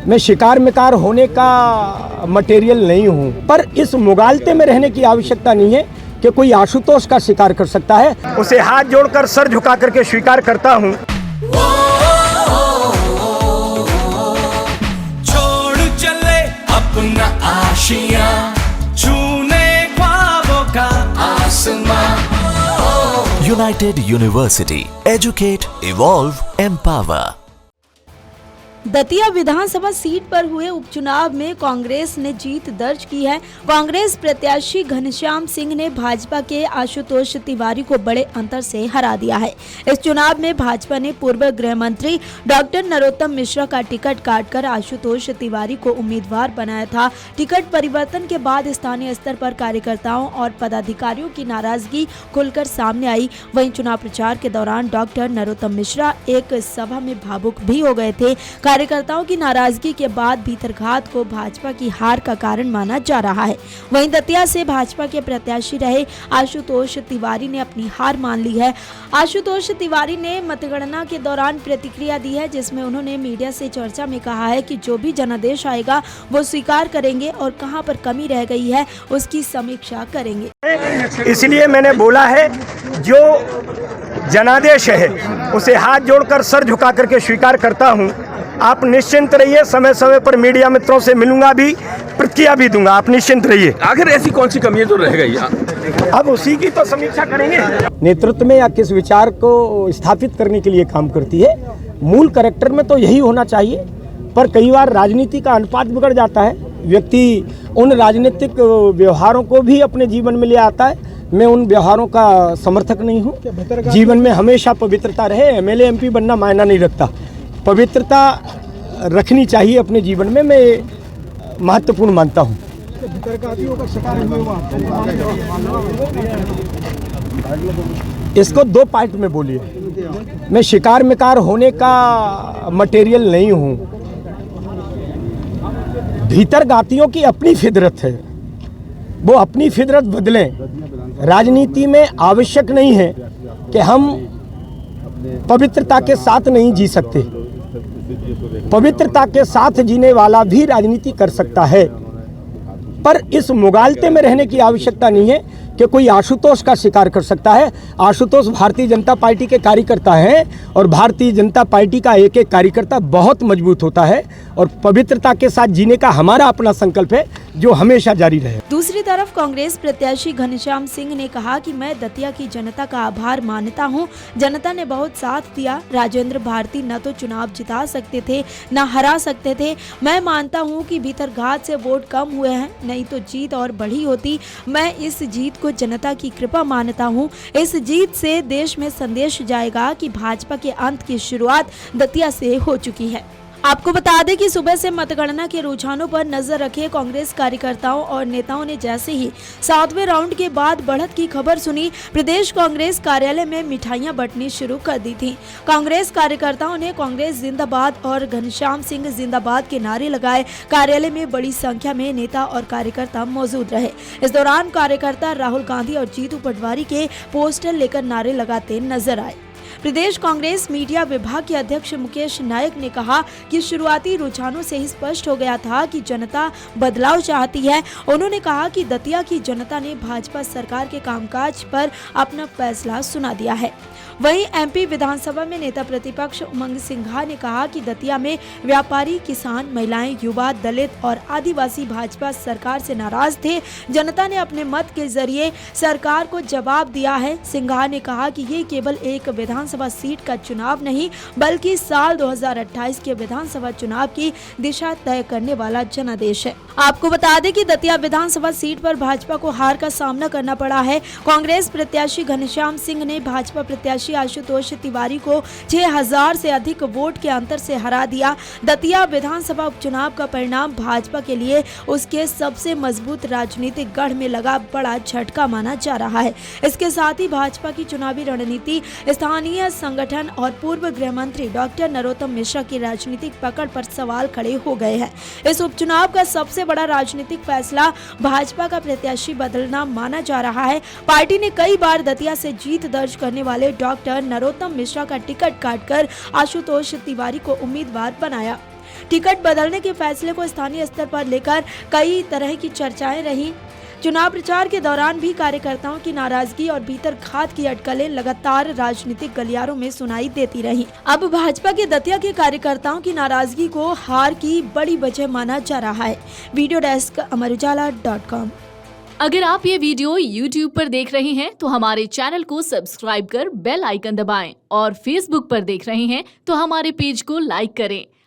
मैं शिकार मिकार होने का मटेरियल नहीं हूँ, पर इस मुगालते में रहने की आवश्यकता नहीं है कि कोई आशुतोष का शिकार कर सकता है। उसे हाथ जोड़कर सर झुका करके स्वीकार करता हूँ। छोड़ चले अपना आशिया, छूने ख्वाबों का आसमां। United University, Educate, Evolve, Empower। Datia विधानसभा सीट पर हुए उपचुनाव में कांग्रेस ने जीत दर्ज की है। कांग्रेस प्रत्याशी घनश्याम सिंह ने भाजपा के आशुतोष तिवारी को बड़े अंतर से हरा दिया है। इस चुनाव में भाजपा ने पूर्व गृह मंत्री डॉक्टर नरोत्तम मिश्रा का टिकट काटकर आशुतोष तिवारी को उम्मीदवार बनाया था। टिकट परिवर्तन के बाद स्थानीय स्तर पर कार्यकर्ताओं और पदाधिकारियों की नाराजगी खुलकर सामने आई। वहीं चुनाव प्रचार के दौरान डॉक्टर नरोत्तम मिश्रा एक सभा में भावुक भी हो गए थे। कार्यकर्ताओं की नाराजगी के बाद भीतरघात को भाजपा की हार का कारण माना जा रहा है। वहीं दतिया से भाजपा के प्रत्याशी रहे आशुतोष तिवारी ने अपनी हार मान ली है। आशुतोष तिवारी ने मतगणना के दौरान प्रतिक्रिया दी है, जिसमें उन्होंने मीडिया से चर्चा में कहा है कि जो भी जनादेश आएगा वो स्वीकार करेंगे और कहां पर कमी रह गई है उसकी समीक्षा करेंगे। इसलिए मैंने बोला है, जो जनादेश है उसे हाथ जोड़कर सर झुका करके स्वीकार करता हूँ। आप निश्चिंत रहिए, समय समय पर मीडिया मित्रों से मिलूंगा भी, प्रतिक्रिया भी दूंगा, आप निश्चिंत रहिए। आखिर ऐसी कौन सी कमी है जो रह गई? अब उसी की तो समीक्षा करेंगे। नेतृत्व में या किस विचार को स्थापित करने के लिए काम करती है, मूल कैरेक्टर में तो यही होना चाहिए, पर कई बार राजनीति का अनुपात बिगड़ जाता है। व्यक्ति उन राजनीतिक व्यवहारों को भी अपने जीवन में ले आता है। मैं उन व्यवहारों का समर्थक नहीं हूँ। जीवन में हमेशा पवित्रता रहे। एमएलए एमपी बनना मायना नहीं रखता, पवित्रता रखनी चाहिए अपने जीवन में, मैं महत्वपूर्ण मानता हूँ। इसको दो पार्ट में बोलिए। मैं शिकार मिकार होने का मटेरियल नहीं हूँ। भीतर गातियों की अपनी फितरत है, वो अपनी फितरत बदलें। राजनीति में आवश्यक नहीं है कि हम पवित्रता के साथ नहीं जी सकते। पवित्रता के साथ जीने वाला भी राजनीति कर सकता है, पर इस मुगालते में रहने की आवश्यकता नहीं है कि कोई आशुतोष का शिकार कर सकता है। आशुतोष भारतीय जनता पार्टी के कार्यकर्ता हैं और भारतीय जनता पार्टी का एक एक कार्यकर्ता बहुत मजबूत होता है और पवित्रता के साथ जीने का हमारा अपना संकल्प है जो हमेशा जारी रहे। दूसरी तरफ कांग्रेस प्रत्याशी घनश्याम सिंह ने कहा कि मैं दतिया की जनता का आभार मानता हूं। जनता ने बहुत साथ दिया। राजेंद्र भारती न तो चुनाव जिता सकते थे न हरा सकते थे। मैं मानता हूं कि भीतरघात से वोट कम हुए हैं, नहीं तो जीत और बढ़ी होती। मैं इस जीत को जनता की कृपा मानता हूं। इस जीत से देश में संदेश जाएगा कि भाजपा के अंत की शुरुआत दतिया से हो चुकी है। आपको बता दें कि सुबह से मतगणना के रुझानों पर नजर रखे कांग्रेस कार्यकर्ताओं और नेताओं ने जैसे ही 7वें राउंड के बाद बढ़त की खबर सुनी, प्रदेश कांग्रेस कार्यालय में मिठाइयां बंटनी शुरू कर दी थी। कांग्रेस कार्यकर्ताओं ने कांग्रेस जिंदाबाद और घनश्याम सिंह जिंदाबाद के नारे लगाए। कार्यालय में बड़ी संख्या में नेता और कार्यकर्ता मौजूद रहे। इस दौरान कार्यकर्ता राहुल गांधी और जीतू पटवारी के पोस्टर लेकर नारे लगाते नजर आए। प्रदेश कांग्रेस मीडिया विभाग के अध्यक्ष मुकेश नायक ने कहा कि शुरुआती रुझानों से ही स्पष्ट हो गया था कि जनता बदलाव चाहती है। उन्होंने कहा कि दतिया की जनता ने भाजपा सरकार के कामकाज पर अपना फैसला सुना दिया है। वहीं एमपी विधानसभा में नेता प्रतिपक्ष उमंग सिंघा ने कहा कि दतिया में व्यापारी, किसान, महिलाएं, युवा, दलित और आदिवासी भाजपा सरकार से नाराज थे। जनता ने अपने मत के जरिए सरकार को जवाब दिया है। सिंघा ने कहा कि ये केवल एक विधानसभा सीट का चुनाव नहीं, बल्कि साल 2028 के विधानसभा चुनाव की दिशा तय करने वाला जनादेश है। आपको बता दें कि दतिया विधानसभा सीट पर भाजपा को हार का सामना करना पड़ा है। कांग्रेस प्रत्याशी घनश्याम सिंह ने भाजपा प्रत्याशी आशुतोष तिवारी को 6000 से अधिक वोट के अंतर से हरा दिया। दतिया विधानसभा उपचुनाव का परिणाम भाजपा के लिए उसके सबसे मजबूत राजनीतिक गढ़ में लगा बड़ा झटका माना जा रहा है। इसके साथ ही भाजपा की चुनावी रणनीति, स्थानीय संगठन और पूर्व गृह मंत्री डॉक्टर नरोत्तम मिश्रा की राजनीतिक पकड़ पर सवाल खड़े हो गए हैं। इस उपचुनाव का सबसे बड़ा राजनीतिक फैसला भाजपा का प्रत्याशी बदलना माना जा रहा है। पार्टी ने कई बार दतिया से जीत दर्ज करने वाले डॉक्टर नरोत्तम मिश्रा का टिकट काटकर आशुतोष तिवारी को उम्मीदवार बनाया। टिकट बदलने के फैसले को स्थानीय स्तर पर लेकर कई तरह की चर्चाएं रही। चुनाव प्रचार के दौरान भी कार्यकर्ताओं की नाराजगी और भीतर घात की अटकलें लगातार राजनीतिक गलियारों में सुनाई देती रही। अब भाजपा के दतिया के कार्यकर्ताओं की नाराजगी को हार की बड़ी वजह माना जा रहा है। वीडियो डेस्क अमरउजाला.com। अगर आप ये वीडियो YouTube पर देख रहे हैं तो हमारे चैनल को सब्सक्राइब कर बेल आइकन दबाएं और Facebook पर देख रहे हैं तो हमारे पेज को लाइक करें।